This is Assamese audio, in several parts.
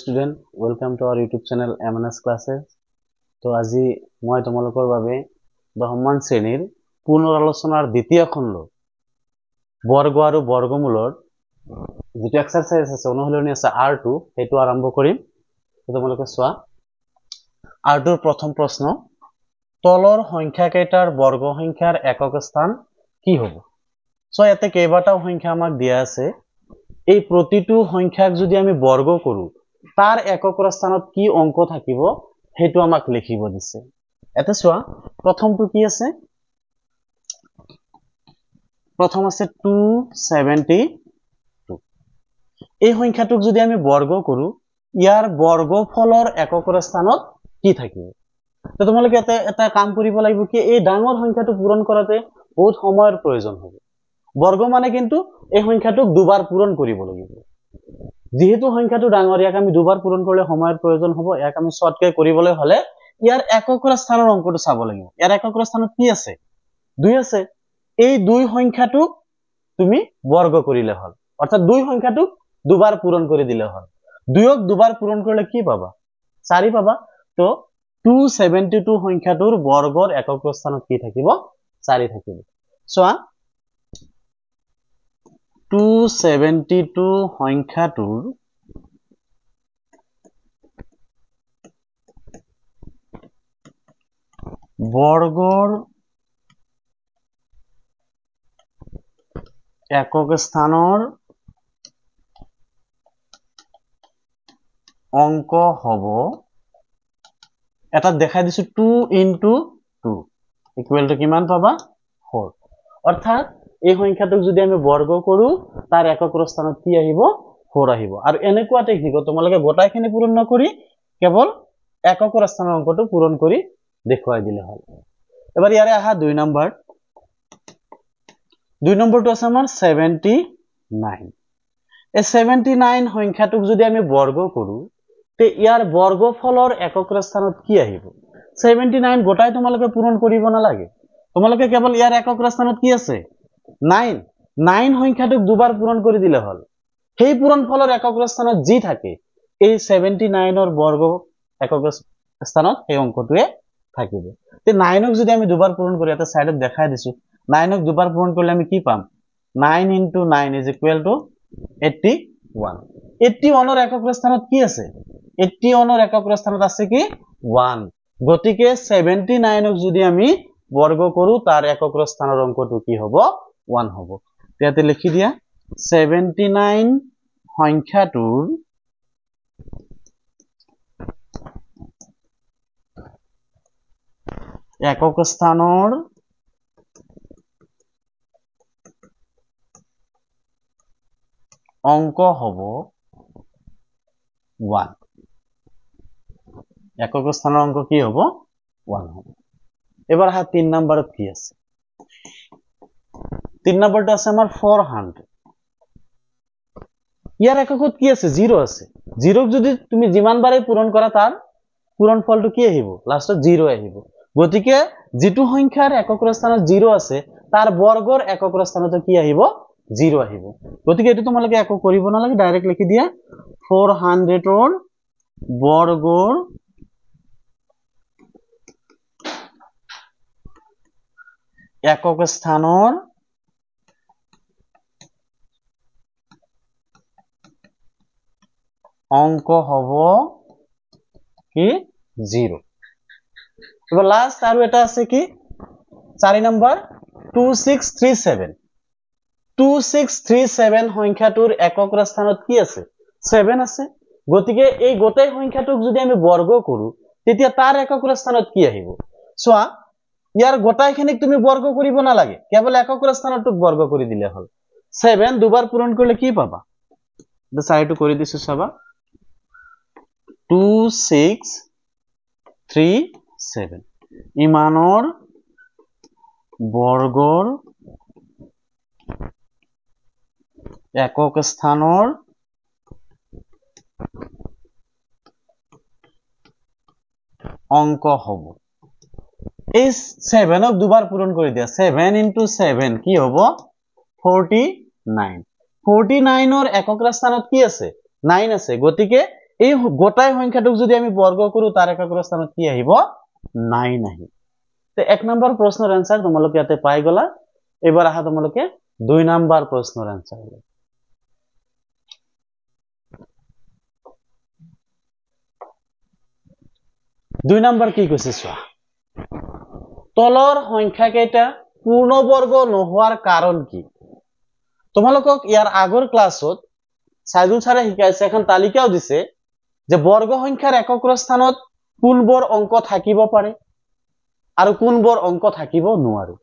Student, welcome to our YouTube channel MNS Classes. তো আজি মই তোমালোকৰ বাবে 10মান শ্ৰেণীৰ পুনৰ আলোচনাৰ দ্বিতীয় খণ্ড বৰ্গ আৰু বৰ্গমূলৰ যেটো এক্সাৰসাইজ আছে অনুশীলনী আছে R2 হেতু আৰম্ভ কৰিম। তোমালোকে চোৱা R2ৰ প্ৰথম প্ৰশ্ন তলৰ সংখ্যা কেইটাৰ বৰ্গ সংখ্যাৰ একক স্থান কি হ'ব? সো ইয়াতে কেইবাটাও সংখ্যা আমাক দিয়া আছে। এই প্ৰতিটো সংখ্যাক যদি আমি বৰ্গ কৰো তাৰ এককৰ স্থানত কি অংক থাকিব হেতু আমাক লিখিব দিছে। এতে চোৱা প্ৰথমটো কি আছে? প্ৰথম আছে 272। এই সংখ্যাটোক যদি আমি বৰ্গ কৰো ইয়াৰ বৰ্গফলৰ এককৰ স্থানত কি থাকিব? তো তোমালোকে এটা কাম কৰিব লাগিব কি এই ডাঙৰ সংখ্যাটো পূৰণ কৰাতে বহুত সময়ৰ প্ৰয়োজন হ'ব। বৰ্গ মানে কিন্তু এই সংখ্যাটোক দুবাৰ পূৰণ কৰিব লাগিব। যেহেতু সংখ্যাটো ডাঙৰ ইয়াক আমি দুবাৰ পূৰণ কৰিলে সময়ৰ প্ৰয়োজন হ'ব। ইয়াক আমি শৰ্টকে কৰিবলৈ হলে ইয়াৰ এককৰ স্থানৰ অংকটো চাব লাগিব। ইয়াৰ এককৰ স্থানত কি আছে? 2 আছে। এই দুই সংখ্যাটোক তুমি বৰ্গ কৰিলে হল। অৰ্থাৎ দুই সংখ্যাটোক দুবাৰ পূৰণ কৰি দিলে হল। দুইক দুবাৰ পূৰণ কৰিলে কি পাবা? 4 পাবা। তো 272 সংখ্যাটোৰ বৰ্গৰ এককৰ স্থানত কি থাকিব? 4 থাকিব। চোৱা 272 সংখ্যাটোৰ বৰ্গৰ একক স্থানৰ অংক হ'ব এটা দেখাই দিছো 2 into 2 ইকুৱেল টু কিমান পাবা? 4। অৰ্থাৎ এই সংখ্যাটোক যদি আমি বৰ্গ কৰো তাৰ এককৰ স্থানত কি আহিব? 4 আহিব। আৰু এনেকুৱা টেকনিক তোমালোকে গোটাইখিনি পূৰণ নকৰি কেৱল এককৰ স্থানৰ অংকটো পূৰণ কৰি দেখুৱাই দিলে হল। এবাৰ ইয়াৰে আহা 2 নম্বৰ। 2 নম্বৰটো আছে আমাৰ 79। এই 79 সংখ্যাটোক যদি আমি বৰ্গ কৰো তে ইয়াৰ বৰ্গফলৰ এককৰ স্থানত কি আহিব? 79 গোটাই তোমালোকে পূৰণ কৰিব নালাগে। তোমালোকে কেৱল ইয়াৰ এককৰ স্থানত কি আছে? 9 সংখ্যাটোক দুবাৰ পূৰণ কৰি দিলে হল। সেই পূৰণফলৰ এককৰ স্থানত যি থাকে এই 79ৰ বৰ্গ এককৰ স্থানত এই অংকটোৱে থাকিব। তে 9ক যদি আমি দুবাৰ পূৰণ কৰি এটা সাইডত দেখাই দিছো 9ক দুবাৰ পূৰণ কৰিলে আমি কি পাম? 9 into 9 is equal to 81। 81ৰ এককৰ স্থানত কি আছে? 81ৰ এককৰ স্থানত আছে কি? 1। গতিকে 79ক যদি আমি বৰ্গ কৰো তাৰ এককৰ স্থানৰ অংকটো কি হ'ব? 1 হ'ব। ইয়াতে লিখি দিয়া 79 সংখ্যাটোৰ একক স্থানৰ অংক হ'ব 1। একক স্থানৰ অংক কি হ'ব? 1 হ'ব। এবাৰ হা 3 নম্বৰত কি আছে? 3 নম্বৰটো আছে আমাৰ 400। ইয়াৰ এককত কি আছে? 0 আছে। 0ক যদি তুমি যিমান বাৰে পূৰণ কৰা তাৰ পূৰণফলটো কি আহিব? লাষ্টত 0 আহিব। গতিকে যেটো সংখ্যাৰ এককৰ স্থানত 0 আছে তাৰ বৰ্গৰ এককৰ স্থানত কি আহিব? 0 আহিব। গতিকে এটো তোমালোকে একো কৰিব নালাগে ডাইৰেক্ট লিখি দিয়া 400ৰ বৰ্গৰ একক স্থানৰ অংক হ'ব কি? 0। এবাৰ লাস্ট আৰু এটা আছে কি? 4 নম্বৰ 2637। 2637 সংখ্যাটোৰ এককৰ স্থানত কি আছে? 7 আছে। গতিকে এই গোটেই সংখ্যাটোক যদি আমি বৰ্গ কৰো তেতিয়া তাৰ এককৰ স্থানত কি আহিব? চোৱা ইয়াৰ গোটাইখিনিক তুমি বৰ্গ কৰিব নালাগে কেৱল এককৰ স্থানটোক বৰ্গ কৰি দিলে হল। 7 দুবাৰ পূৰণ কৰিলে কি পাবা? চাইটো কৰি দিছো চাবা 2637 ইমানৰ বৰ্গৰ একক স্থানৰ অংক হ'ব। এই 7ক দুবাৰ পূৰণ কৰি দিয়া 7 into 7 কি হ'ব? 49। 49ৰ এককৰ স্থানত কি আছে? 9 আছে। গতিকে এই গোটাই সংখ্যাটোক যদি আমি বর্গ কৰো তাৰ একক স্থানত কি আহিব 9 আহিব তে 1 নম্বৰ প্ৰশ্নৰ আনসাৰ তোমালোকে ইয়াতে পাই গলা এবাৰ আহা তোমালোকে 2 নম্বৰ প্ৰশ্নৰ আনসাৰ 2 নম্বৰ কি কৈছে চোৱা তলৰ সংখ্যা কেইটা পূৰ্ণবৰ্গ নোহোৱাৰ কাৰণ কি তোমালোকক ইয়াৰ আগৰ ক্লাছত সাইদুল স্যাৰে শিকাইছে এখন তালিকাও দিছে যে বৰ্গ সংখ্যাৰ একক স্থানত কোনবোৰ অংক থাকিব পাৰে আৰু কোনবোৰ অংক থাকিব নোৱাৰে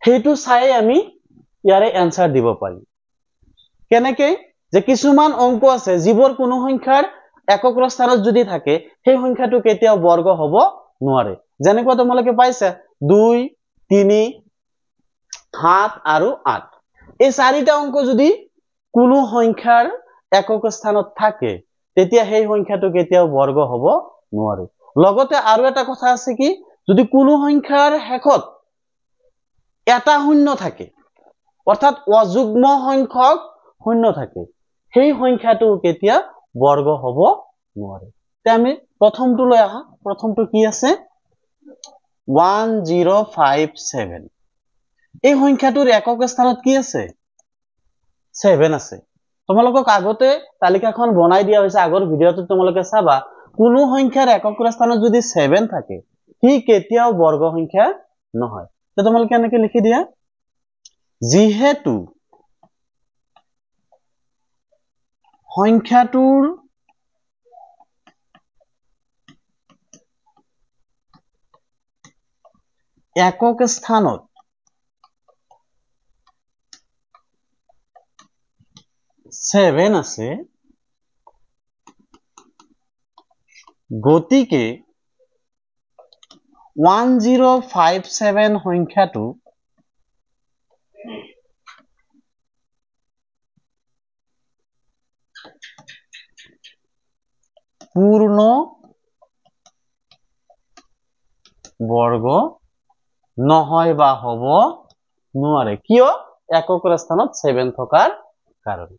হেতু চাই আমি ইয়াৰে আনসাৰ দিব পাৰি কেনেকৈ যে কিছুমান অংক আছে যিবোৰ কোনো সংখ্যাৰ একক স্থানত যদি থাকে সেই সংখ্যাটো কেতিয়াও বৰ্গ হ'ব নোৱাৰে যেনেকৈ তোমালোকে পাইছা 2 3 7 আৰু 8 এই চাৰিটা অংক যদি কোনো সংখ্যাৰ একক স্থানত থাকে তেতিয়া সেই সংখ্যাটো কেতিয়াও বৰ্গ হ'ব নোৱাৰে লগতে আৰু এটা কথা আছে কি যদি কোনো সংখ্যাৰ শেষত এটা শূন্য থাকে অৰ্থাৎ অযুগ্ম সংখ্যক শূন্য থাকে সেই সংখ্যাটো কেতিয়া বৰ্গ হ'ব নোৱাৰে তে আমি প্ৰথমটো লৈ আহা প্ৰথমটো কি আছে 1057 এই সংখ্যাটোৰ একক স্থানত কি আছে 7 আছে তোমালোকক আগতে তালিকাখন বনাই দিয়া হৈছে আগৰ ভিডিওটো তোমালোকে চাবা কোনো সংখ্যাৰ একক স্থানত যদি 7 থাকে কি কেতিয়াও বৰ্গ সংখ্যা নহয় তে তোমালোকে এনেকৈ লিখি দিয়া যিহেতু সংখ্যাটোৰ একক স্থানত 7 আছে গতিকে 1057 সংখ্যাটো পূৰ্ণ বৰ্গ নহয় বা হ'ব নোৱাৰে কিয় একক স্থানত 7 থকাৰ কাৰণে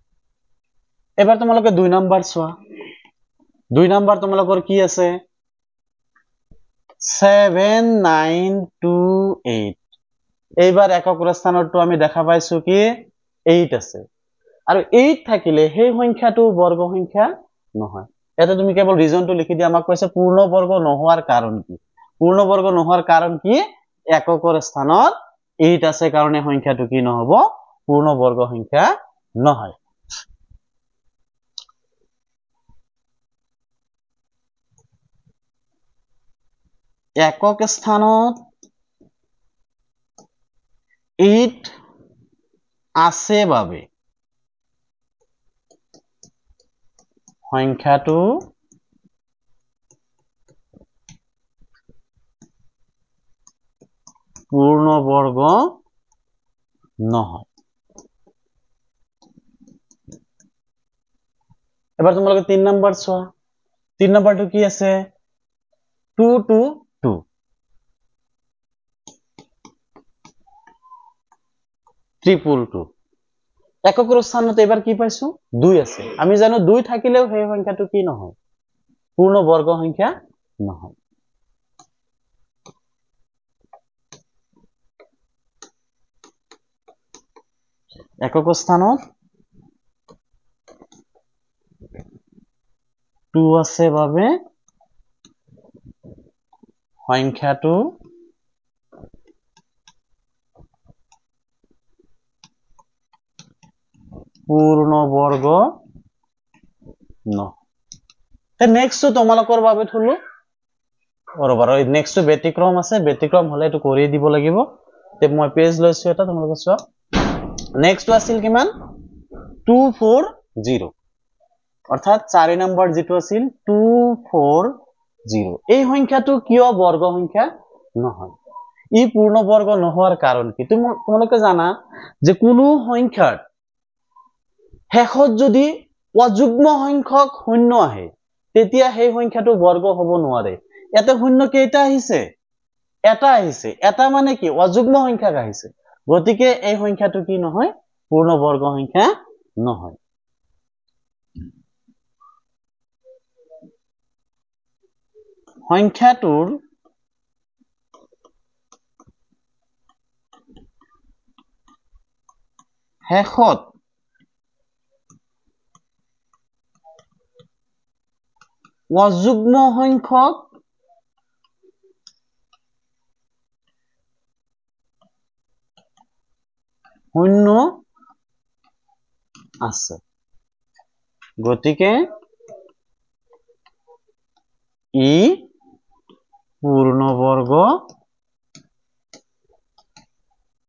এবাৰ তোমালোকে 2 নম্বৰ চোৱা 2 নম্বৰ তোমালোকৰ কি আছে 7928 এইবাৰ একক স্থানটো আমি দেখা পাইছো কি 8 আছে আৰু 8 থাকিলে সেই সংখ্যাটো বৰ্গ সংখ্যা নহয় এটা তুমি কেৱল ৰিজনটো লিখি দিয়া আমাক কৈছে পূৰ্ণ বৰ্গ নোহোৱাৰ কাৰণ কি পূৰ্ণ বৰ্গ নোহোৱাৰ কাৰণ কি এককৰ স্থানত 8 আছে কাৰণে সংখ্যাটো কি নহব পূৰ্ণ বৰ্গ সংখ্যা নহয় একক স্থানত 8 আছে বাবে সংখ্যাটো পূৰ্ণ বৰ্গ নহয় এবাৰ তোমালোকে 3 নম্বৰ চোৱা 3 নম্বৰটো কি আছে 222 322 এককৰ স্থানত এবাৰ কি পাইছো 2 আছে আমি জানো 2 থাকিলেও সেই সংখ্যাটো কি নহয় পূৰ্ণ বৰ্গ সংখ্যা নহয় একক স্থানত 2 আছে বাবে সংখ্যাটো পূৰ্ণ বৰ্গ নহয় নেক্সট তোমালোকৰ বাবে থলো ৰবা নেক্সট ব্যতিক্ৰম আছে ব্যতিক্ৰম হলে এটো কৰি দিব লাগিব তে মই পেজ লৈছো এটা তোমালোকে চোৱা নেক্সট আছিল কিমান 240 অৰ্থাৎ 4 নম্বৰ যেটো আছিল 240 এই সংখ্যাটো কিয় বৰ্গ সংখ্যা নহয় ই পূৰ্ণ বৰ্গ নোহোৱাৰ কাৰণ কি তোমালোকে জানা যে কোনো সংখ্যাৰ শেষত যদি অযুগ্ম সংখ্যক শূন্য আহে তেতিয়া সেই সংখ্যাটো বৰ্গ হ'ব নোৱাৰে ইয়াতে শূন্য কেইটা আহিছে এটা আহিছে এটা মানে কি অযুগ্ম সংখ্যাক আহিছে গতিকে এই সংখ্যাটো কি নহয় পূৰ্ণ বৰ্গ সংখ্যা নহয় সংখ্যাটোৰ শেষত অযুগ্ম সংখ্যক শূন্য আছে গতিকে ই পূৰ্ণবৰ্গ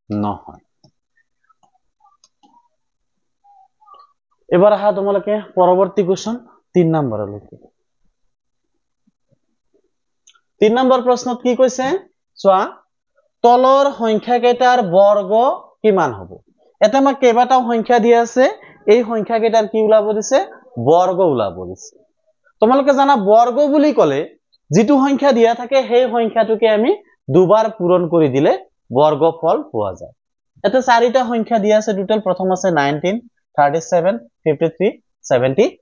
নহয় এবাৰ আহা তোমালোকে পৰৱৰ্তী কোৱেশ্চন 3 নম্বৰলৈকে 3 নম্বৰ প্ৰশ্নত কি কৈছে চোৱা তলৰ সংখ্যা কেইটাৰ বৰ্গ কিমান হ'ব এটা আমাক কেইবাটাও সংখ্যা দিয়া আছে এই সংখ্যা কেইটাৰ কি ওলাব দিছে বৰ্গ ওলাব দিছে তোমালোকে জানা বৰ্গ বুলি ক'লে যেটো সংখ্যা দিয়া থাকে সেই সংখ্যাটোকে আমি দুবাৰ পূৰণ কৰি দিলে বৰ্গফল পোৱা যায় এটা চাৰিটা সংখ্যা দিয়া আছে টোটাল প্ৰথম আছে 19 37 53 78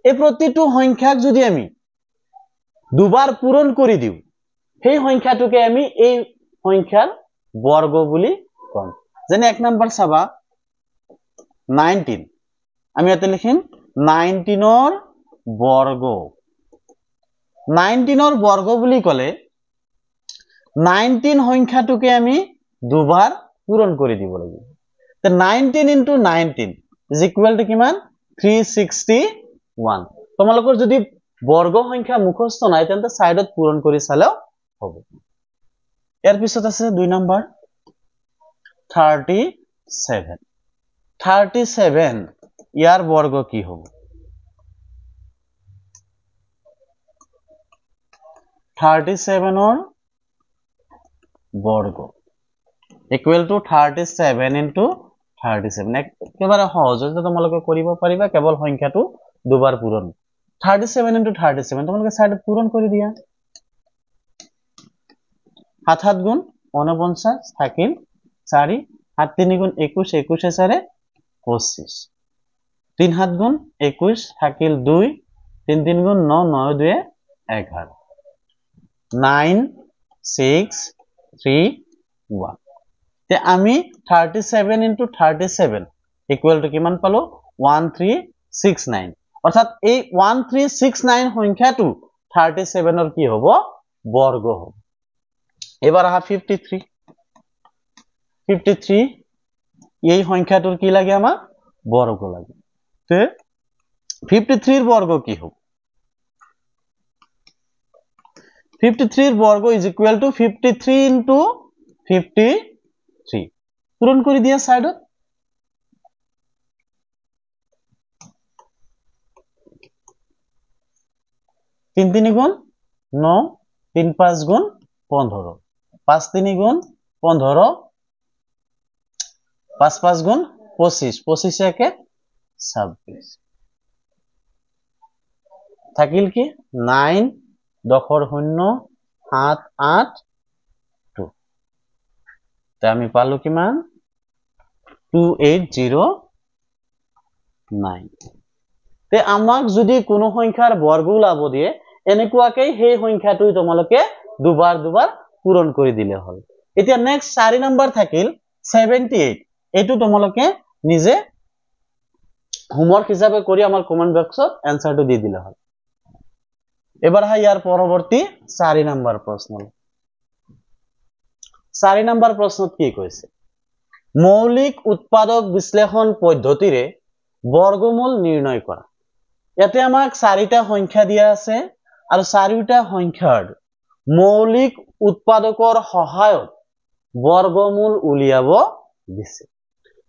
এই প্ৰতিটো সংখ্যাক যদি আমি দুবাৰ পূৰণ কৰি দিও সেই সংখ্যাটোকে আমি এই সংখ্যাৰ বৰ্গ বুলি কম যেনে এক নম্বৰ চাবা 19 আমি ইয়াতে লিখিম 19 ৰ বৰ্গ 19 ৰ বৰ্গ বুলি ক'লে 19 সংখ্যাটোকে আমি দুবাৰ পূৰণ কৰি দিব লাগিব তে 19 into 19 is equal to কিমান 361 তোমালোকৰ যদি বৰ্গ সংখ্যা মুখস্থ নাই তেন্তে সাইডত পূৰণ কৰি চালেও হ'ব ইয়াৰ পিছত আছে 2 নম্বৰ 37 ইয়াৰ বৰ্গ কি হ'ব 37 ৰ বৰ্গ equal to 37 into 37 একেবাৰে সহজতে তোমালোকে কৰিব পাৰিবা কেৱল সংখ্যাটো দুবাৰ পূৰণ 37 into 37 তোমালোকে সাইডত পূৰণ কৰি দিয়া 7 7 গুণ 49 থাকিল 4 7 3 গুণ 21 21 4 25 3 7 গুণ 21 থাকিল 2 3 3 গুণ 9 9 2 11 9 6 3 1 তে আমি 37 into 37 equal to কিমান পালো 1369 অৰ্থাৎ এই 1369 সংখ্যাটো 37 ৰ কি হ'ব বৰ্গ হ'ব এবাৰ আহা 53 এই সংখ্যাটোৰ কি লাগে আমাক বৰ্গ লাগে তে 53 ৰ বৰ্গ কি হ'ব 53 ৰ বৰ্গ is equal to 53 into 53 পূৰণ কৰি দিয়া সাইডত 3 3 গুণ 9 3 5 গুণ 15 5 3 গুণ 15 5 5 গুণ 25 25 একে 26 থাকিল কি 9 দশৰ 0 7 8 2 তে আমি পালো কিমান 2809 তে আমাক যদি কোনো সংখ্যাৰ বৰ্গ ওলাব দিয়ে এনেকুৱাকে সেই সংখ্যাটো তোমালোকে দুবাৰ দুবাৰ পূৰণ কৰি দিলে হ'ল এতিয়া নেক্সট 4 নম্বৰ থাকিল 78 এটো তোমালোকে নিজে হোমৱৰ্ক হিচাপে কৰি আমাৰ কমেন্ট বক্সত এনসাৰটো দি দিলে হ'ল এবাৰ হা ইয়াৰ পৰৱৰ্তী 4 নম্বৰ প্ৰশ্ন 4 নম্বৰ প্ৰশ্নত কি কৈছে মৌলিক উৎপাদক বিশ্লেষণ পদ্ধতিৰে বৰ্গমূল নিৰ্ণয় কৰা ইয়াতে আমাক 4টা সংখ্যা দিয়া আছে আৰু 4টা সংখ্যাৰ মৌলিক উৎপাদকৰ সহায়ত বৰ্গমূল উলিয়াব দিছে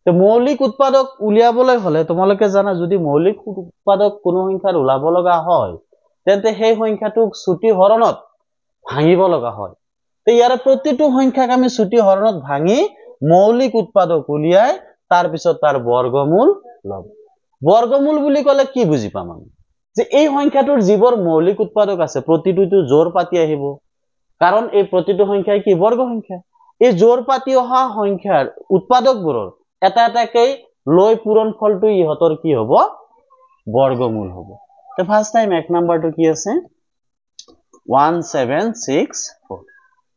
তে মৌলিক উৎপাদক উলিয়াবলৈ হলে তোমালোকে জানা যদি মৌলিক উৎপাদক কোনো সংখ্যাৰ ওলাব লগা হয় তেন্তে সেই সংখ্যাটোক ছুটি হৰণত ভাঙিব লগা হয় তে ইয়াৰ প্ৰতিটো সংখ্যাক আমি ছুটি হৰণত ভাঙি মৌলিক উৎপাদক উলিয়াই তাৰ পিছত তাৰ বৰ্গমূল লব বৰ্গমূল বুলি ক'লে কি বুজি পাম আমি যে এই সংখ্যাটোৰ যিবোৰ মৌলিক উৎপাদক আছে প্ৰতিটোটো জোৰ পাতি আহিব কাৰণ এই প্ৰতিটো সংখ্যাই কি বৰ্গ সংখ্যা এই জোৰ পাতি অহা সংখ্যাৰ উৎপাদকবোৰৰ এটা এটাকে লৈ পূৰণ ফলটো ইহতৰ কি হ'ব বৰ্গমূল হ'ব তে ফাৰ্স্ট টাইম এক নম্বৰটো কি আছে 1764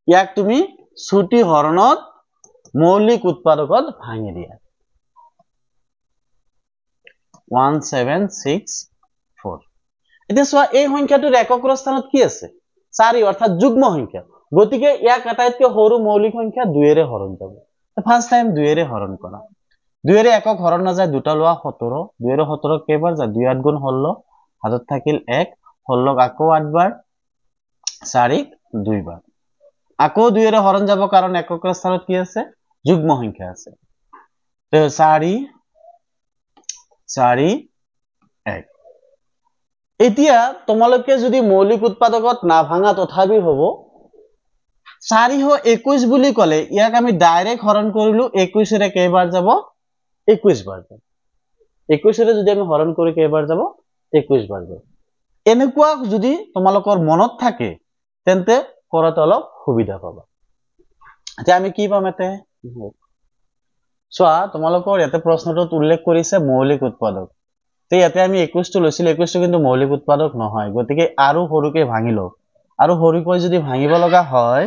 ইয়াক তুমি ছুটি হৰণত মৌলিক উৎপাদকত ভাঙি দিয়া 1764 এতিয়া চোৱা এই সংখ্যাটোৰ একক স্থানত কি আছে 4 অৰ্থাৎ যুগ্ম সংখ্যা গতিকে ইয়াক আটাইতকৈ সৰু মৌলিক সংখ্যা 2 এৰে হৰণ যাব ফাৰ্স্ট টাইম 2 এৰে হৰণ কৰা 2 এৰে একক হৰণ নাযায় দুটা লোৱা 17 2 এৰে 17 কেইবাৰ যায় 2 8 গুণ 16 হাতত থাকিল 1 16 আকৌ 8 বাৰ 4 2 বাৰ আকৌ 2 এৰে হৰণ যাব কাৰণ একক স্থানত কি আছে যুগ্ম সংখ্যা আছে তো 4 4 1 এতিয়া তোমালোকে যদি মৌলিক উৎপাদকত না ভাঙা তথাপি হ'ব 421 বুলি কলে ইয়াক আমি ডাইৰেক্ট হৰণ কৰিলো 21 এৰে কেইবাৰ যাব 21 বাৰ যাব 21 এৰে যদি আমি হৰণ কৰি কেইবাৰ যাব 21 বাৰ যাব এনেকুৱা যদি তোমালোকৰ মনত থাকে তেন্তে কৰাত অলপ সুবিধা পাবা এতিয়া আমি কি পাম এতে চোৱা তোমালোকৰ ইয়াতে প্ৰশ্নটোত উল্লেখ কৰিছে মৌলিক উৎপাদক তে ইয়াতে আমি 21 টো লৈছিল 21 টো কিন্তু মৌলিক উৎপাদক নহয় গতিকে আৰু সৰুকে ভাঙি লও আৰু সৰুকৈ যদি ভাঙিব লগা হয়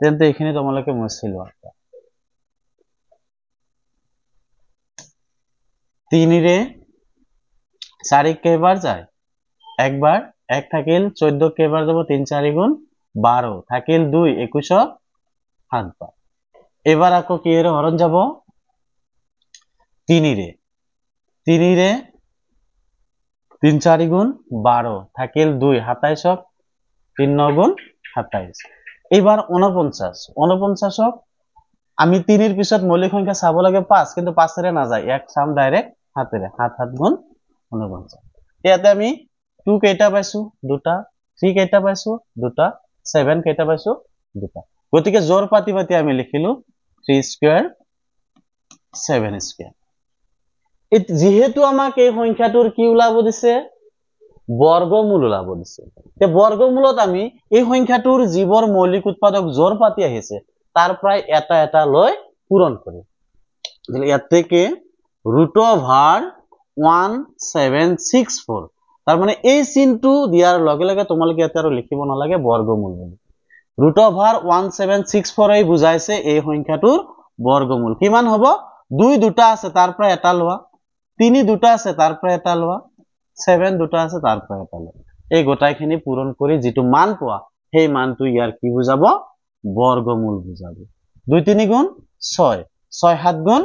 তেন্তে এখানে তোমালোকে মুছি লোৱা 3 ৰে 4 কেইবাৰ যায় একবাৰ 1 থাকিল 14 কেইবাৰ যাব 3 4 গুণ 12 থাকিল 2 21 7 বাৰ এবাৰ আকৌ কি এৰে হৰণ যাব 3 ৰে 3 4 গুণ 12 থাকিল 2 27 3 9 গুণ 27 এবাৰ 49 49 আমি 3 এৰ পিছত মৌলিক সংখ্যা চাব লাগে 5 কিন্তু 5 এৰে না যায় এক সাম ডাইৰেক্ট 7 এৰে 7 7 গুণ 49 ইয়াতে আমি 2 কেইটা পাইছো দুটা 3 কেইটা পাইছো দুটা 7 কেইটা পাইছো দুটা গতিকে জোৰ পাতি পাতি আমি লিখিলো 3 স্কয়াৰ 7 স্কয়াৰ যেহেতু আমাক এই সংখ্যাটোৰ কি ওলাব দিছে বৰ্গমূল ওলাব দিছে তে বৰ্গমূলত আমি এই সংখ্যাটোৰ জীৱৰ মৌলিক উৎপাদক জোৰ পাতি আহিছে তাৰ প্ৰায় এটা এটা লৈ পূৰণ কৰি ইয়াত থেকে √1764 তাৰ মানে এই চিহ্নটো দিয়াৰ লগে লগে তোমালোকে ইয়াতে আৰু লিখিব নালাগে বৰ্গমূল বুলি √1764 এই বুজাইছে এই সংখ্যাটোৰ বৰ্গমূল কিমান হ'ব 2 দুটা আছে তাৰ পৰা এটা লোৱা 3 দুটা আছে তাৰ পৰা এটা লোৱা 7 দুটা আছে তাৰ পৰা এটা লোৱা এই গোটাইখিনি পূৰণ কৰি যেটো মান পোৱা সেই মানটো ইয়াৰ কি বুজাব বর্গমূল বুজাব 2 3 গুণ 6 6 7 গুণ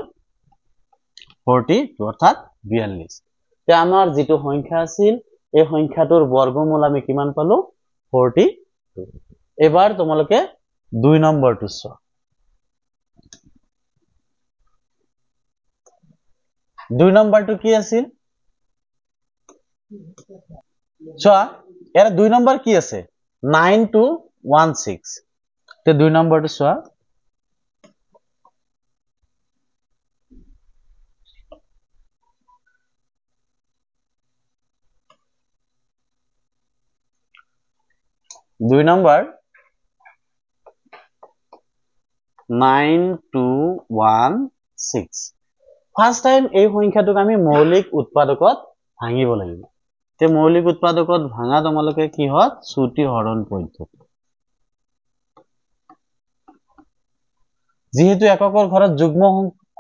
42 অর্থাৎ 42 তে আমাৰ যেটো সংখ্যা আছিল এই সংখ্যাটোৰ বৰ্গমূল আমি কিমান পালো 42 এবাৰ তোমালোকে 2 নম্বৰটো চোৱা 2 নম্বৰটো কি আছিল চোৱা এৰ 2 নম্বৰ কি আছে 9216 তে 2 নম্বৰটো চোৱা দুই নম্বৰ 9216 ফার্স্ট টাইম এই সংখ্যাটোক আমি মৌলিক উৎপাদকত ভাঙিব লাগিব তে মৌলিক উৎপাদকত ভাঙা তোমালোকে কি হয় ছুটি হৰণ পদ্ধতি যেহেতু এককৰ ঘৰত যুগ্ম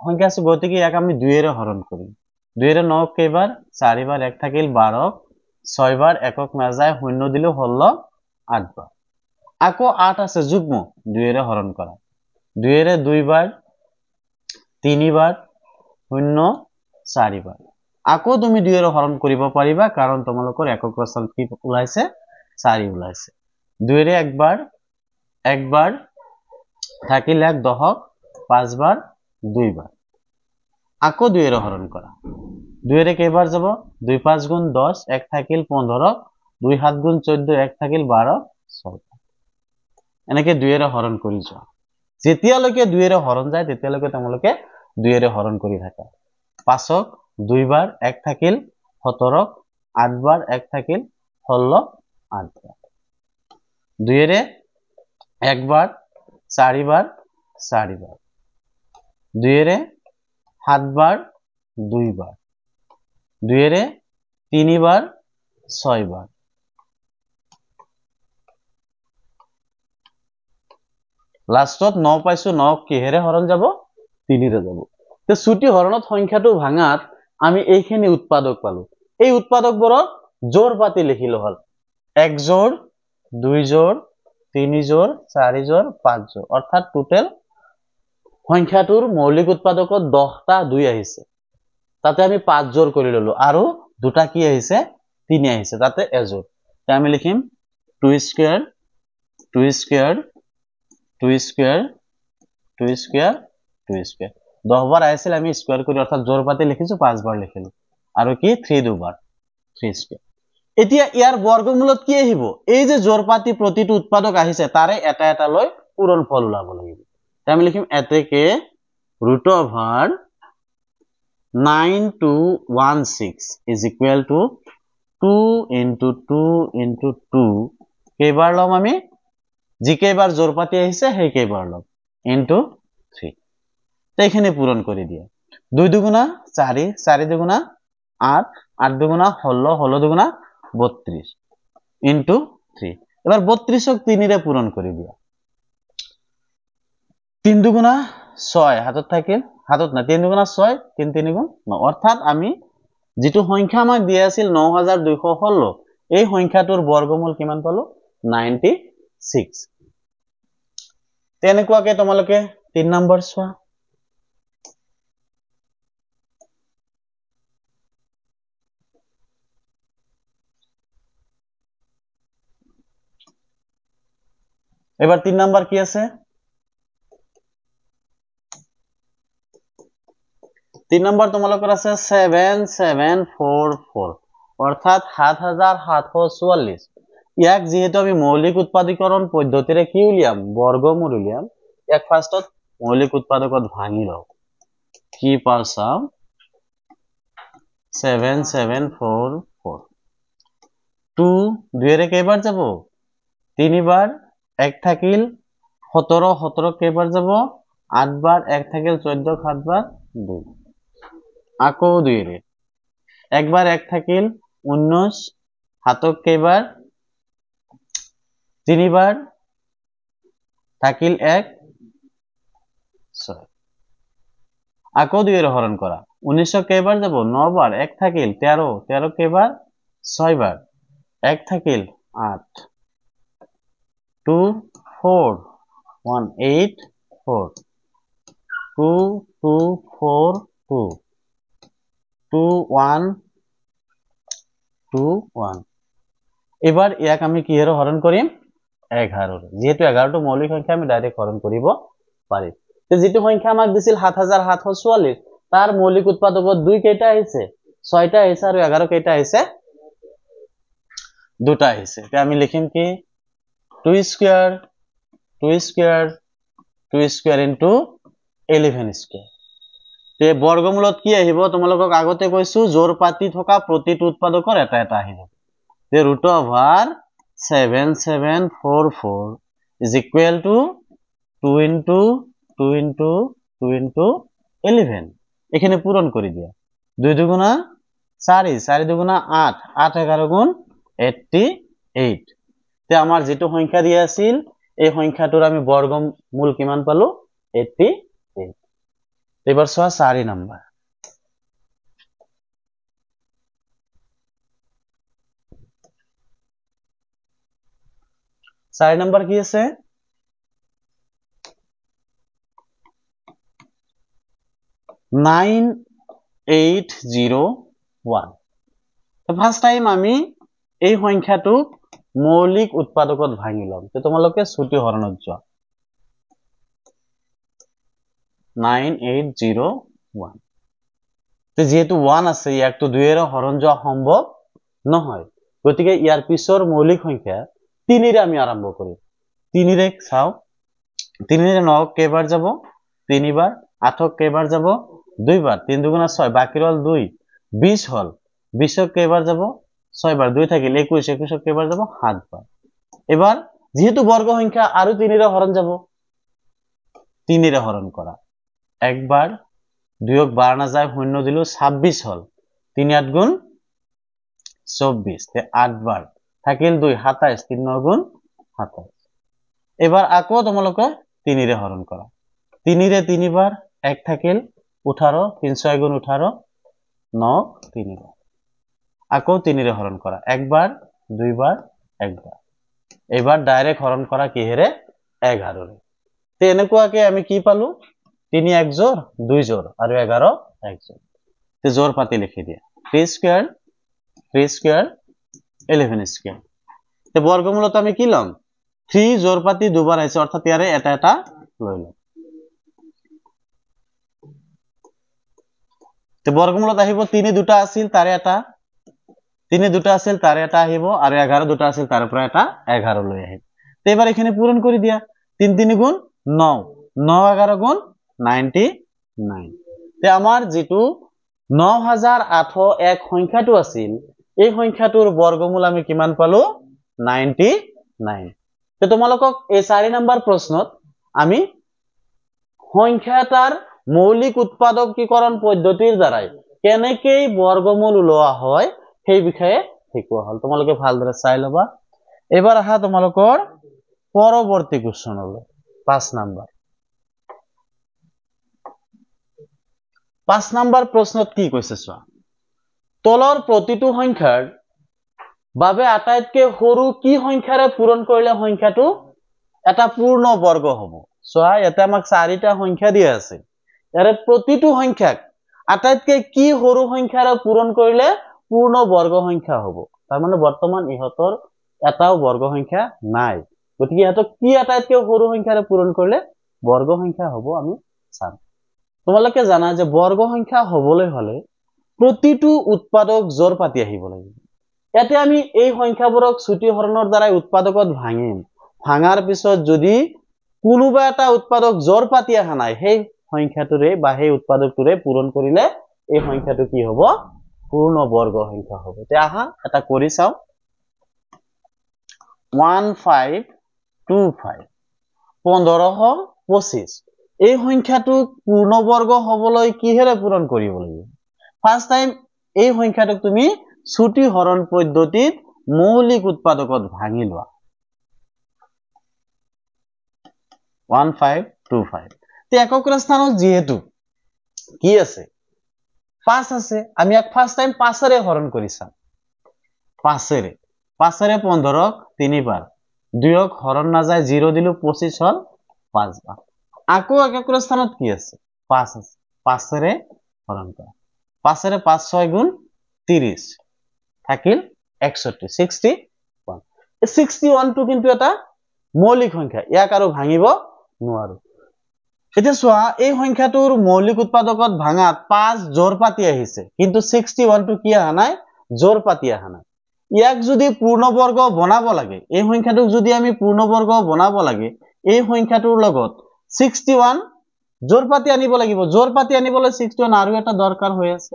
সংখ্যা আছে গতিকে ইয়াক আমি 2 এৰে হৰণ কৰিম 2 এৰে 9 কেইবাৰ 4 বাৰ 1 থাকিল 12 6 বাৰ একক নাযায় শূন্য দিলে হল 8 বাৰ আকৌ 8 আছে যুগ্ম 2 এৰে হৰণ কৰা 2 এৰে 2 বাৰ 3 বাৰ শূন্য 4 বাৰ আকৌ তুমি 2 এৰে হৰণ কৰিব পাৰিবা কাৰণ তোমালোকৰ একক স্থানত কি ওলাইছে 4 ওলাইছে 2 এৰে একবাৰ থাকিল 1 দহক 5 বাৰ 2 বাৰ আকৌ 2 এৰে হৰণ কৰা 2 এৰে কেইবাৰ যাব 2 5 গুণ 10 1 থাকিল 15 2 7 গুণ 14 1 থাকিল 12 6 এনেকে 2 এৰে হৰণ কৰি যোৱা যেতিয়ালৈকে 2 এৰে হৰণ যায় তেতিয়ালৈকে তোমালোকে 2 এৰে হৰণ কৰি থাকা 5ক 2 বাৰ 1 থাকিল 17 8 বাৰ 1 থাকিল 16 8 বাৰ 2 এৰে একবাৰ 4 বাৰ 2 এৰে 7 বাৰ 2 বাৰ 2 এৰে 3 বাৰ 6 বাৰ লাষ্টত 9 পাইছো 9 কিহেৰে হৰণ যাব 3 ৰে যাব তে ছুটি হৰণত সংখ্যাটো ভাঙাত আমি এইখিনি উৎপাদক পালো এই উৎপাদকবোৰৰ জোৰ পাতি লিখিলো হল 1 জোৰ 2 জোৰ 3 জোৰ 4 জোৰ 5 জোৰ অৰ্থাৎ টোটাল সংখ্যাটোৰ মৌলিক উৎপাদকত 10টা 2 আহিছে তাতে আমি 5 জোৰ কৰি ললো আৰু দুটা কি আহিছে 3 আহিছে তাতে এজোৰ তে আমি লিখিম 2 square 2 square 2 square 2 square 2 square 10 বাৰ আহিছিল আমি স্কয়াৰ কৰি অৰ্থাৎ জোৰ পাতি লিখিছো 5 বাৰ লিখিলো আৰু কি 3 দুবাৰ 3 স্কয়াৰ এতিয়া ইয়াৰ বৰ্গমূলত কি আহিব এই যে জোৰ পাতি প্ৰতিটো উৎপাদক আহিছে তাৰে এটা এটা লৈ পূৰণফল ওলাব লাগিব তে আমি লিখিম এতেকে √9 216 is equal to 2 into 2 into 2 কেইবাৰ লম আমি যি কেইবাৰ জোৰ পাতি আহিছে সেই কেইবাৰ লম into 3 তে এখানে পূরণ করে দিয়া 2 দুগুণা 4 4 দুগুণা 8 8 দুগুণা 16 16 দুগুণা 32 into 3 এবার 32 ক 3 রে পূরণ করে দিয়া 3 দুগুণা 6 হাতত থাকিল হাতত না 3 দুগুণা 6 3 3 গুণ 9 অর্থাৎ আমি যেটো সংখ্যা আমাক দিয়া আছিল 9216 এই সংখ্যাটোৰ বৰ্গমূল কিমান পালো 96 তেনেকুৱাকে তোমালোকে 3 নম্বৰ চোৱা এবাৰ 3 নাম্বাৰ কি আছে 3 নাম্বাৰ তোমালোকৰ আছে 7744 অৰ্থাৎ 7744 ইয়াক যেহেতু আমি মৌলিক উৎপাদকৰণ পদ্ধতিৰে কি উলিয়াম বৰ্গমূল উলিয়াম এক ফাৰ্ষ্টত মৌলিক উৎপাদকত ভাঙি লও কি পাছাম 7744 2 দুইৰে কেইবাৰ যাব 3 বাৰ 1 থাকিল 17 17 কেইবাৰ যাব 8 বাৰ 1 থাকিল 14 7 বাৰ 2 আকৌ 2 ৰে একবাৰ 1 থাকিল 19 হাতক কেইবাৰ 3 বাৰ থাকিল 1 6 আকৌ 2 ৰে হৰণ কৰা 19 কেইবাৰ যাব 9 বাৰ 1 থাকিল 13 13 কেইবাৰ 6 বাৰ 1 থাকিল 8 2 4 1 8 4 2 2 4 2 2 1 2 1 এবার ইয়াক আমি কিহেৰে হৰণ কৰিম 11 যেহেতু 11 টো মৌলিক সংখ্যা আমি ডাইৰেক্ট হৰণ কৰিব পাৰি তে যেটো সংখ্যা আমাক দিছিল 7744 তাৰ মৌলিক উৎপাদকত 2 কেইটা আহিছে 6টা আহিছে আৰু 11 কেইটা আহিছে দুটা আহিছে তে আমি লিখিম কি 2 square 2 square 2 square into 11 square তে বৰ্গমূলত কি আহিব তোমালোকক আগতে কৈছো জোৰ পাতি থকা প্ৰতিটো উৎপাদকৰ এটা এটা আহিব তে √7744 is equal to 2 into 2 into 2 into 11 এখানে পূরণ করে দিয়া 2 দুগুণা 4 4 দুগুণা 8 8 11 গুণ 88 তে আমার যেটো সংখ্যা দিয়া আছিল এই সংখ্যাটোৰ আমি বৰ্গমূল কিমান পালো 88 এবার সোয়া 4 নাম্বার 4 নাম্বার কি আছে 9801 ফার্স্ট টাইম আমি এই সংখ্যাটো মৌলিক উৎপাদকত ভাঙি লম তে তোমালোকে ছুটি হৰণত যোৱা 9801 তে যেহেতু 1 আছে ইয়াক তো 2 এৰ হৰণ যোৱা সম্ভৱ নহয় গতিকে ইয়াৰ পিছৰ মৌলিক সংখ্যা 3 ৰে আমি আৰম্ভ কৰিম 3 ৰে চাও 3 ৰে 9 কেইবাৰ যাব 3 বাৰ 8 কেইবাৰ যাব 2 বাৰ 3 দুগুণা 6 বাকি ৰল 2 20 হল 20 কেইবাৰ যাব 6 বাৰ 2 থাকিল 21 21 কেইবাৰ যাব 7 বাৰ এবাৰ যেহেতু বৰ্গ সংখ্যা আৰু 3 ৰে হৰণ যাব 3 ৰে হৰণ কৰা একবার 2 ক 12 না যায় শূন্য দিলো 26 হল 3 8 গুণ 24 তে 8 বার থাকিল 2 27 3 9 গুণ 27 এবার আকৌ তোমালোকে 3 রে হরণ করা 3 রে 3 বার 1 থাকিল 18 3 গুণ 18 9 3 বার আকৌ 3 রে হরণ করা একবার দুইবার একবার এবার ডাইরেক্ট হরণ করা কিহেৰে 11 ৰে তে এনেকুৱাকে আমি কি পালো 3 1 জোৰ 2 জোৰ আৰু 11 1 জোৰ তে জোৰ পাতি লিখি দিয়া 3 স্কয়ার 11 স্কয়ার তে বর্গমূলত আমি কি লম 3 জোর পাতি দুবার আছে অর্থাৎ ইয়ারে এটা এটা লইলাম তে বর্গমূলত আহিব 3 দুটা আছিল তারে এটা 3 দুটা আছিল তারে এটা আহিব আৰু 11 দুটা আছিল তাৰ পৰা এটা 11 লৈ আহিব তে এবাৰ এখানে পূৰণ কৰি দিয়া 3 3 গুণ 9 9 11 গুণ 99 তে আমাৰ যেটো 9801 সংখ্যাটো আছিল এই সংখ্যাটোৰ বৰ্গমূল আমি কিমান পালো 99 তে তোমালোকক এই 4 নম্বৰ প্ৰশ্নত আমি সংখ্যাটাৰ মৌলিক উৎপাদকীকৰণ পদ্ধতিৰ দ্বাৰাই কেনেকৈ বৰ্গমূল উলোৱা হয় সেই বিষয়ে শিকোৱা হল তোমালোকে ভালদৰে চাই লবা এবাৰ আহা তোমালোকৰ পৰৱৰ্তী কোৱেশ্চনলৈ 5 নম্বৰ 5 নম্বৰ প্ৰশ্নত কি কৈছে চোৱা তলৰ প্ৰতিটো সংখ্যাৰ বাবে আটাইতকৈ সৰু কি সংখ্যাৰে পূৰণ কৰিলে সংখ্যাটো এটা পূৰ্ণ বৰ্গ হ'ব চোৱা ইয়াতে আমাক 4টা সংখ্যা দিয়া আছে ইয়াৰে প্ৰতিটো সংখ্যাক আটাইতকৈ কি সৰু সংখ্যাৰে পূৰণ কৰিলে পূৰ্ণ বৰ্গ সংখ্যা হ'ব তাৰ মানে বৰ্তমান ইহতৰ এটাও বৰ্গ সংখ্যা নাই গতিকে ইহতক কি আটাইতকৈ সৰু সংখ্যাৰে পূৰণ কৰিলে বৰ্গ সংখ্যা হ'ব আমি চাম তোমালোকে জানা যে বৰ্গ সংখ্যা হ'বলৈ হলে প্ৰতিটো উৎপাদক জোৰ পাতি আহিব লাগিব ইয়াতে আমি এই সংখ্যাবোৰক ছুটি হৰণৰ দ্বাৰা উৎপাদকত ভাঙিম ভাঙাৰ পিছত যদি কোনোবা এটা উৎপাদক জোৰ পাতি আহা নাই সেই সংখ্যাটোৰে বা সেই উৎপাদকটোৰে পূৰণ কৰিলে এই সংখ্যাটো কি হ'ব পূৰ্ণ বৰ্গ সংখ্যা হ'ব তে আহা এটা কৰি চাও 1525 1525 এই সংখ্যাটোক পূৰ্ণ বৰ্গ হ'বলৈ কিহেৰে পূৰণ কৰিব লাগিব ফাৰ্স্ট টাইম এই সংখ্যাটোক তুমি ছুটি হৰণ পদ্ধতিত মৌলিক উৎপাদকত ভাঙি লোৱা 1525 তে একক স্থানত যেহেতু কি আছে 5 আছে আমি এক ফার্স্ট টাইম 5 ৰে হৰণ কৰি চাম 5 ৰে 15ক 3 বাৰ 2ক হৰণ না যায় 0 দিলু 25 হল 5 বাৰ আকৌ একক স্থানত কি আছে 5 আছে 5 ৰে হৰণ কৰা 5 ৰে 5 6 গুণ 30 থাকিল 61 61 এই 61 টো কিন্তু এটা মৌলিক সংখ্যা ইয়াক আৰু ভাঙিব নোৱাৰো এতিয়া চোৱা এই সংখ্যাটোৰ মৌলিক উৎপাদকত ভাঙাত 5 জোৰ পাতি আহিছে কিন্তু 61 টো কি আহা নাই জোৰ পাতি আহা নাই ইয়াক যদি পূৰ্ণবৰ্গ বনাব লাগে এই সংখ্যাটোক যদি আমি পূৰ্ণবৰ্গ বনাব লাগে এই সংখ্যাটোৰ লগত 61 জোৰ পাতি আনিব লাগিব জোৰ পাতি আনিবলৈ 61 আৰু এটা দৰকাৰ হৈ আছে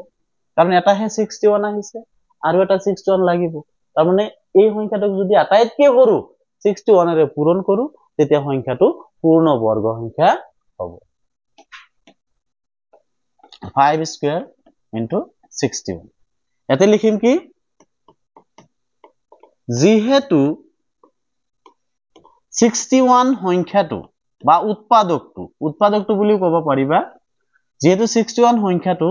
কাৰণ এটাহে 61 আহিছে আৰু এটা 61 লাগিব তাৰ মানে এই সংখ্যাটোক যদি আটাইতকৈ সৰু 61 ৰে পূৰণ কৰো তেতিয়া সংখ্যাটো পূৰ্ণ বৰ্গ সংখ্যা হ'ব 5 স্কয়ার into 61 এতে লিখিম কি যেহেতু 61 সংখ্যাটো বা উৎপাদকটো বুলি ক'ব পাৰিবা যেহেতু 61 সংখ্যাটো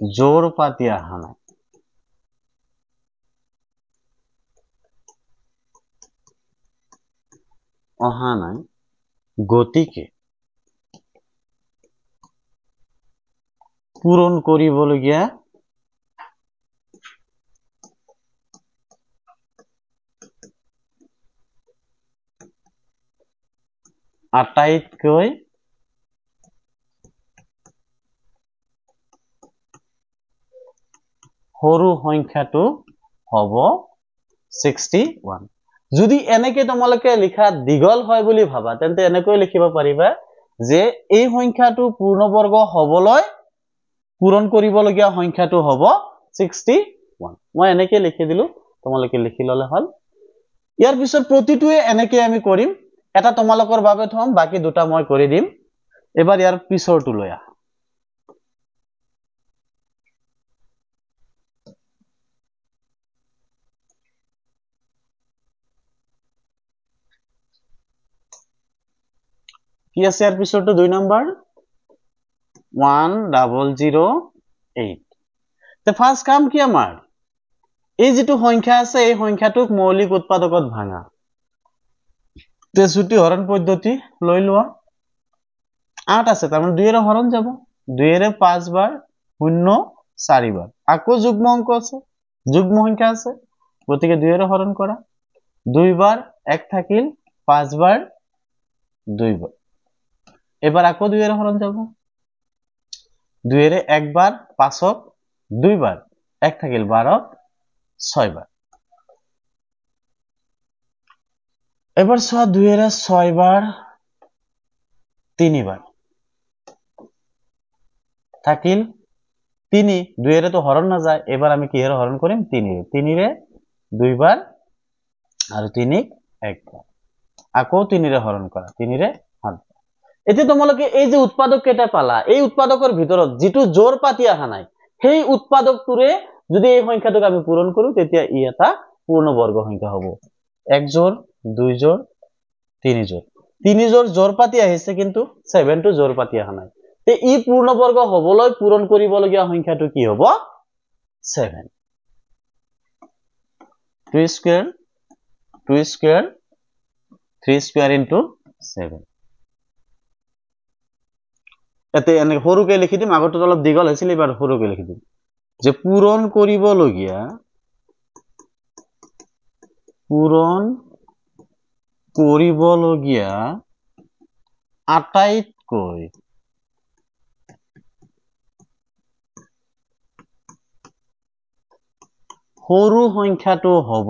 জোৰ পাতি আহা নাই অহা নাই গতিকে পূৰণ কৰিবলগীয়া আটাইতকৈ সৰু সংখ্যাটো হ'ব 61 যদি এনেকে তোমালোকে লিখা দীঘল হয় বুলি ভাবা তেন্তে এনেকৈ লিখিব পাৰিবা যে এই সংখ্যাটো পূৰ্ণবৰ্গ হ'বলৈ পূৰণ কৰিবলগীয়া সংখ্যাটো হ'ব 61 মই এনেকে লিখি দিলো তোমালোকে লিখি ললে হল ইয়াৰ পিছত প্ৰতিটোৱে এনেকে আমি কৰিম এটা তোমালোকৰ বাবে থম বাকি দুটা মই কৰি দিম এবাৰ ইয়াৰ পিছৰটো লৈ আহা কি আছে ইয়াৰ পিছৰটো 2 নম্বৰ 1008 তে ফাৰ্স্ট কাম কি আমাৰ এই যেটো সংখ্যা আছে এই সংখ্যাটোক মৌলিক উৎপাদকত ভাঙা তে ছুটি হৰণ পদ্ধতি লৈ লোৱা 8 আছে তাৰ মানে 2 এৰে হৰণ যাব 2 এৰে 5 বাৰ 0 4 বাৰ আকৌ যুগ্ম অংক আছে যুগ্ম সংখ্যা আছে গতিকে 2 এৰে হৰণ কৰা 2 বাৰ 1 থাকিল 5 বাৰ 2 বাৰ এবাৰ আকৌ 2 এৰে হৰণ যাব 2 এৰে 1 বাৰ 5ক 2 বাৰ 1 থাকিল 12ক 6 বাৰ এবাৰ সোয়া 2 এৰে 6 বাৰ 3 বাৰ থাকিল 3 2 এৰে তো হৰণ না যায় এবাৰ আমি কিহেৰে হৰণ কৰিম 3 ৰে 2 বাৰ আৰু 3 1 বাৰ আকৌ 3 ৰে হৰণ কৰা 3 ৰে 7 এতিয়া তোমালোকে এই যে উৎপাদক কেটা পালা এই উৎপাদকৰ ভিতৰত যেটো জোৰ পাতি আহা নাই সেই উৎপাদকটোৰে যদি এই সংখ্যাটোক আমি পূৰণ কৰো তেতিয়া ই এটা পূৰ্ণ বৰ্গ সংখ্যা হ'ব 1 জোৰ 2 জোৰ 3 জোৰ 3 জোৰ জোৰ পাতি আহিছে কিন্তু 7 টো জোৰ পাতি আহা নাই তে ই পূৰ্ণ বৰ্গ হবলৈ পূৰণ কৰিবলগীয়া সংখ্যাটো কি হ'ব 7 2 স্কয়াৰ 3 স্কয়াৰ ইনটু 7 এতে এনে সৰুকে লিখি দিম আগতে অলপ দীঘল হৈছিল এবাৰ সৰুকে লিখি দিম যে পূৰণ কৰিবলগীয়া আটাইতকৈ সৰু সংখ্যাটো হ'ব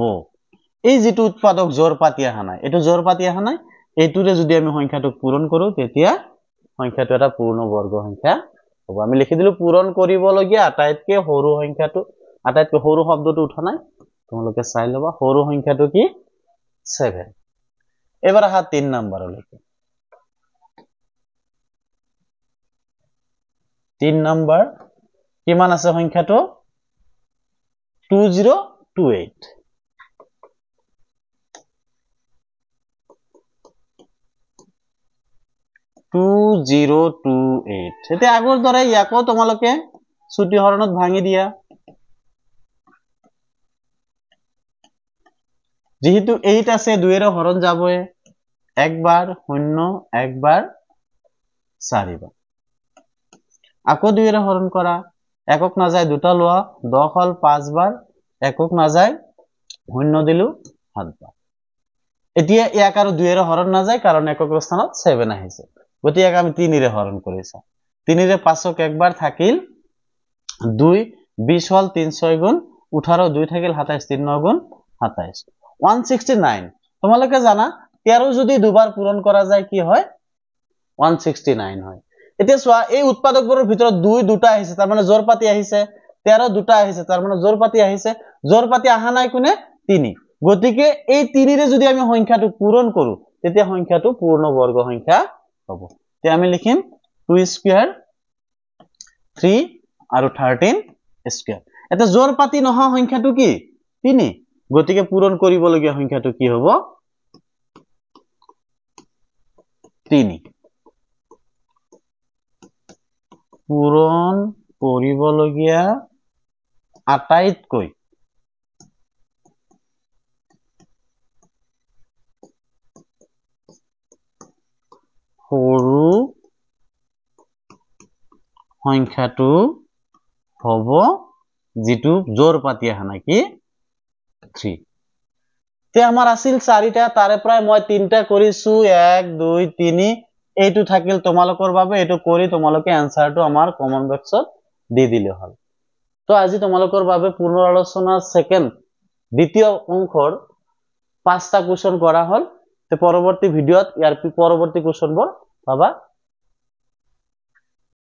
এই যেটো উৎপাদক জোৰ পাতি আহা নাই এটো জোৰ পাতি আহা নাই এটোৰে যদি আমি সংখ্যাটোক পূৰণ কৰো তেতিয়া সংখ্যাটো এটা পূৰ্ণ বৰ্গ সংখ্যা হ'ব আমি লিখি দিলো পূৰণ কৰিবলগীয়া আটাইতকৈ সৰু সংখ্যাটো আটাইতকৈ সৰু শব্দটো উঠা নাই তোমালোকে চাই লবা সৰু সংখ্যাটো কি 7 এবাৰ আহা 3 নম্বৰলৈকে 3 নম্বৰ কিমান আছে সংখ্যাটো 2028 2028 এতিয়া আগৰ দৰে ইয়াকো তোমালোকে ছুটি হৰণত ভাঙি দিয়া যেহেতু 8 আছে 2 এর হরণ যাবে একবার 0 একবার 4 বার আকো 2 এর হরণ করা একক না যায় দুটা লোয়া 10 হল 5 বার একক না যায় 0 দিলু 7 বার এতিয়া এক আর 2 এর হরণ না যায় কারণ একক স্থানত 7 আহিছে গতি এক আমি 3 এর হরণ করিছা 3 এর 5ক একবার থাকিল 2 20 হল 3 6 গুণ 18 2 থাকিল 27 3 9 গুণ 27 169 তোমালোকে জানা 13 যদি দুবার পূরণ করা যায় কি হয় 169 হয় এতিয়া সোয়া এই উৎপাদকবোৰৰ ভিতৰত 2 দুটা আহিছে তাৰ মানে জোৰ পাতি আহিছে 13 দুটা আহিছে তাৰ মানে জোৰ পাতি আহিছে জোৰ পাতি আহা নাই কোনে 3 গতিকে এই 3 ৰে যদি আমি সংখ্যাটো পূৰণ কৰো তেতিয়া সংখ্যাটো পূৰ্ণ বৰ্গ সংখ্যা হ'ব তে আমি লিখিম 2 স্কয়াৰ 3 আৰু 13 স্কয়াৰ এটা জোৰ পাতি নহা সংখ্যাটো কি 3 গতিকে পূৰণ কৰিবলগীয়া সংখ্যাটো কি হ'ব 3 পূৰণ কৰিবলগীয়া আটাইতকৈ সৰু সংখ্যাটো হ'ব যেটো জোৰ পাতি আহা নাই কি 3 তে আমাৰ আছিল 4টা তাৰে প্ৰায় মই 3টা কৰিছো 1 2 3 এইটো থাকিল তোমালোকৰ বাবে এটো কৰি তোমালোকে আনসাৰটো আমাৰ কমন বক্সত দি দিলে হল তো আজি তোমালোকৰ বাবে পুনৰ আলোচনা সেকেন্ড দ্বিতীয় অংকৰ 5টা কোৱেশ্চন কৰা হল তে পৰৱৰ্তী ভিডিওত ইয়াৰ পৰৱৰ্তী কোৱেশ্চনবোৰ পাবা